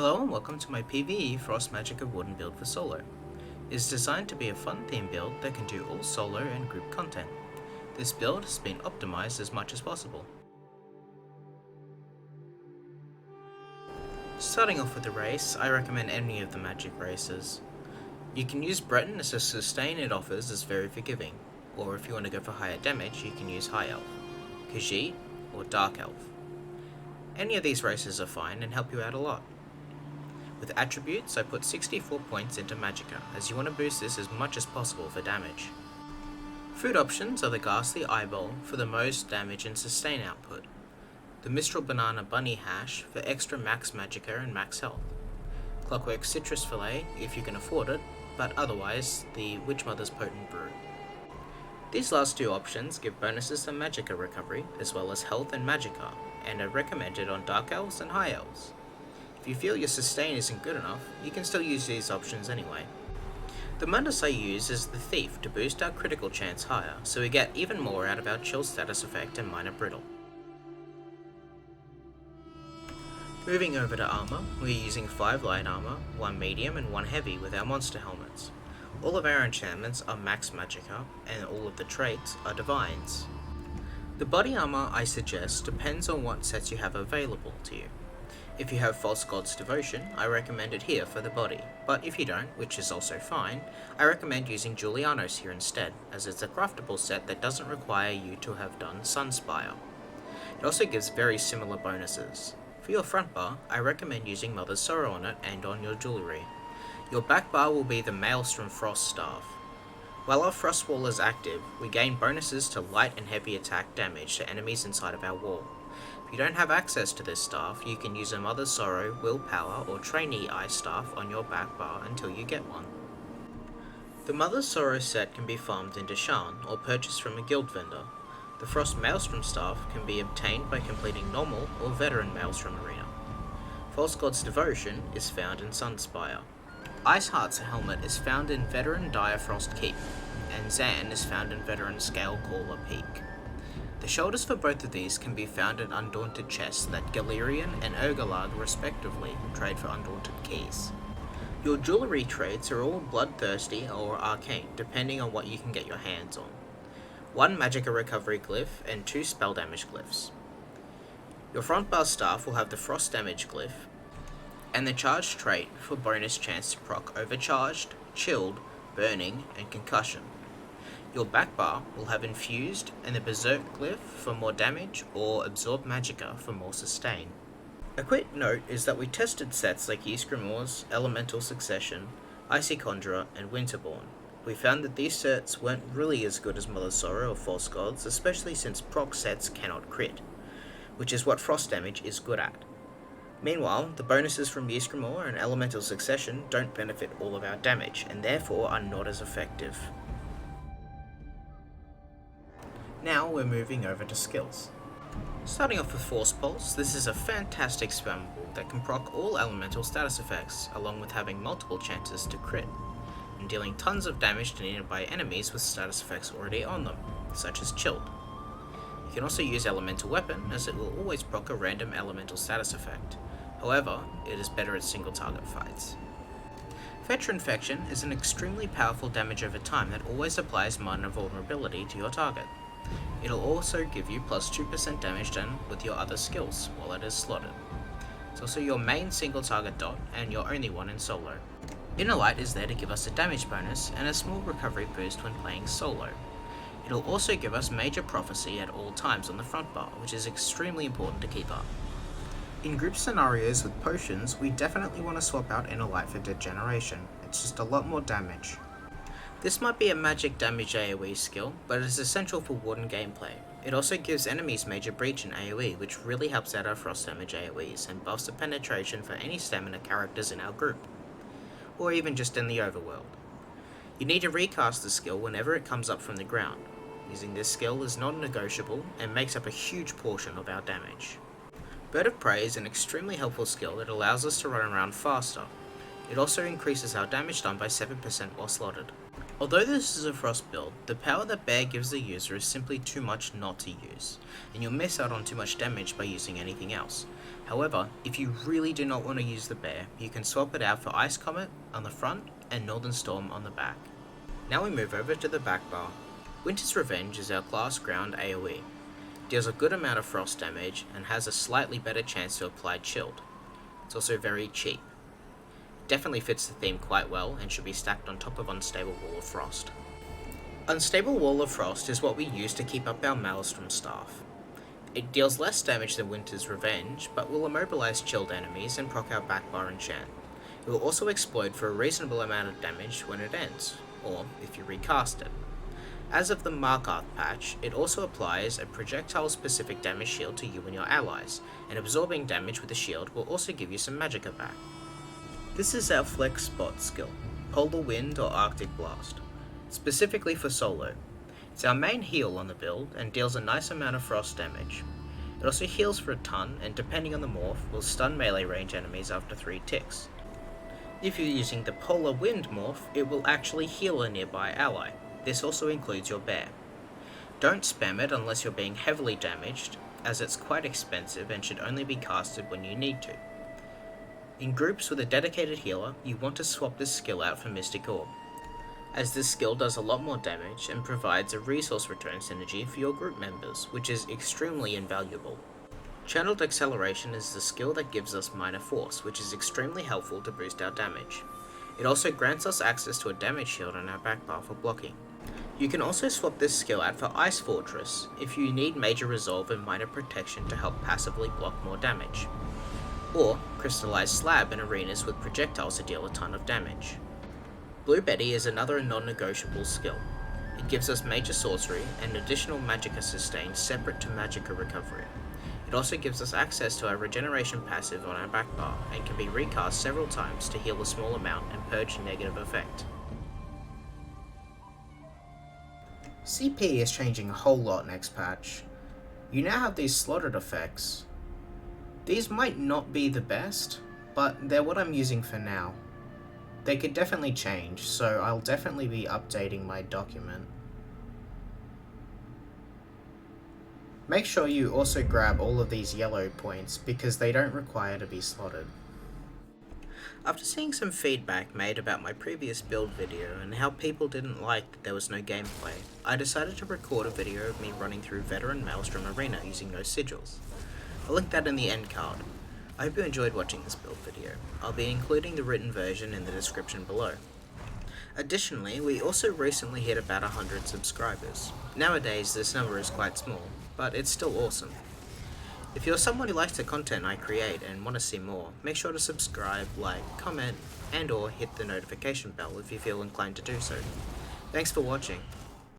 Hello and welcome to my PvE Frost Magicka Warden build for solo. It is designed to be a fun theme build that can do all solo and group content. This build has been optimized as much as possible. Starting off with the race, I recommend any of the magic races. You can use Breton as the sustain it offers is very forgiving, or if you want to go for higher damage you can use High Elf, Khajiit, or Dark Elf. Any of these races are fine and help you out a lot. With attributes, I put 64 points into Magicka, as you want to boost this as much as possible for damage. Food options are the Ghastly Eyeball for the most damage and sustain output, the Mistral Banana Bunny Hash for extra max Magicka and max health, Clockwork Citrus Fillet if you can afford it, but otherwise the Witch Mother's Potent Brew. These last two options give bonuses to Magicka recovery as well as health and Magicka, and are recommended on Dark Elves and High Elves. If you feel your sustain isn't good enough, you can still use these options anyway. The Mundus I use is the Thief to boost our critical chance higher, so we get even more out of our chill status effect and minor brittle. Moving over to armor, we are using 5 light armor, 1 medium and 1 heavy with our monster helmets. All of our enchantments are max Magicka, and all of the traits are divines. The body armor I suggest depends on what sets you have available to you. If you have False God's Devotion, I recommend it here for the body, but if you don't, which is also fine, I recommend using Julianos here instead, as it's a craftable set that doesn't require you to have done Sunspire. It also gives very similar bonuses. For your front bar, I recommend using Mother's Sorrow on it and on your jewellery. Your back bar will be the Maelstrom Frost Staff. While our Frost Wall is active, we gain bonuses to light and heavy attack damage to enemies inside of our wall. If you don't have access to this staff, you can use a Mother's Sorrow, Willpower, or Trainee Ice Staff on your back bar until you get one. The Mother's Sorrow set can be farmed into Shan or purchased from a guild vendor. The Frost Maelstrom Staff can be obtained by completing normal or veteran Maelstrom Arena. False God's Devotion is found in Sunspire. Ice Heart's helmet is found in veteran Dire Frost Keep, and Zan is found in veteran Scale Caller Peak. The shoulders for both of these can be found in Undaunted chests that Galerian and Urgalag respectively trade for Undaunted keys. Your jewellery trades are all bloodthirsty or arcane, depending on what you can get your hands on. 1 Magicka recovery glyph and 2 spell damage glyphs. Your front bar staff will have the frost damage glyph, and the charged trait for bonus chance to proc overcharged, chilled, burning, and concussion. Your back bar will have infused and the berserk glyph for more damage or absorb Magicka for more sustain. A quick note is that we tested sets like Ysgrimmur's Elemental Succession, Icy Conjurer, and Winterborn. We found that these sets weren't really as good as Mother's Sorrow or False Gods, especially since proc sets cannot crit, which is what frost damage is good at. Meanwhile, the bonuses from Ysgrimmur and Elemental Succession don't benefit all of our damage, and therefore are not as effective. Now we're moving over to skills. Starting off with Force Pulse, this is a fantastic spammable that can proc all elemental status effects, along with having multiple chances to crit, and dealing tons of damage to nearby enemies with status effects already on them, such as Chilled. You can also use Elemental Weapon, as it will always proc a random elemental status effect. However, it is better at single target fights. Fetter Infection is an extremely powerful damage over time that always applies minor vulnerability to your target. It'll also give you plus 2% damage done with your other skills while it is slotted. It's also your main single target dot and your only one in solo. Inner Light is there to give us a damage bonus and a small recovery boost when playing solo. It'll also give us Major Prophecy at all times on the front bar, which is extremely important to keep up. In group scenarios with potions, we definitely want to swap out Inner Light for Degeneration. It's just a lot more damage. This might be a magic damage AoE skill, but it is essential for Warden gameplay. It also gives enemies Major Breach in AoE, which really helps out our frost damage AoEs, and buffs the penetration for any stamina characters in our group, or even just in the overworld. You need to recast the skill whenever it comes up from the ground. Using this skill is non-negotiable and makes up a huge portion of our damage. Bird of Prey is an extremely helpful skill that allows us to run around faster. It also increases our damage done by 7% while slotted. Although this is a Frost build, the power that Bear gives the user is simply too much not to use, and you'll miss out on too much damage by using anything else. However, if you really do not want to use the Bear, you can swap it out for Ice Comet on the front and Northern Storm on the back. Now we move over to the back bar. Winter's Revenge is our class ground AoE. Deals a good amount of frost damage and has a slightly better chance to apply chilled. It's also very cheap. Definitely fits the theme quite well and should be stacked on top of Unstable Wall of Frost. Unstable Wall of Frost is what we use to keep up our Maelstrom staff. It deals less damage than Winter's Revenge, but will immobilize chilled enemies and proc our backbar enchant. It will also explode for a reasonable amount of damage when it ends, or if you recast it. As of the Markarth patch, it also applies a projectile-specific damage shield to you and your allies, and absorbing damage with the shield will also give you some Magicka back. This is our Flex Spot skill, Polar Wind or Arctic Blast, specifically for solo. It's our main heal on the build and deals a nice amount of frost damage. It also heals for a ton and depending on the morph will stun melee range enemies after 3 ticks. If you're using the Polar Wind morph, it will actually heal a nearby ally. This also includes your Bear. Don't spam it unless you're being heavily damaged, as it's quite expensive and should only be casted when you need to. In groups with a dedicated healer, you want to swap this skill out for Mystic Orb, as this skill does a lot more damage and provides a resource return synergy for your group members, which is extremely invaluable. Channeled Acceleration is the skill that gives us Minor Force, which is extremely helpful to boost our damage. It also grants us access to a damage shield on our backbar for blocking. You can also swap this skill out for Ice Fortress if you need Major Resolve and Minor Protection to help passively block more damage, or Crystallized Slab in arenas with projectiles to deal a ton of damage. Blue Betty is another non-negotiable skill. It gives us Major Sorcery and additional Magicka sustain separate to Magicka Recovery. It also gives us access to our regeneration passive on our backbar and can be recast several times to heal a small amount and purge negative effect. CP is changing a whole lot next patch. You now have these slotted effects. These might not be the best, but they're what I'm using for now. They could definitely change, so I'll definitely be updating my document. Make sure you also grab all of these yellow points because they don't require to be slotted. After seeing some feedback made about my previous build video and how people didn't like that there was no gameplay, I decided to record a video of me running through Veteran Maelstrom Arena using no sigils. I'll link that in the end card. I hope you enjoyed watching this build video. I'll be including the written version in the description below. Additionally, we also recently hit about 100 subscribers. Nowadays this number is quite small, but it's still awesome. If you're someone who likes the content I create and want to see more, make sure to subscribe, like, comment, and or hit the notification bell if you feel inclined to do so. Thanks for watching.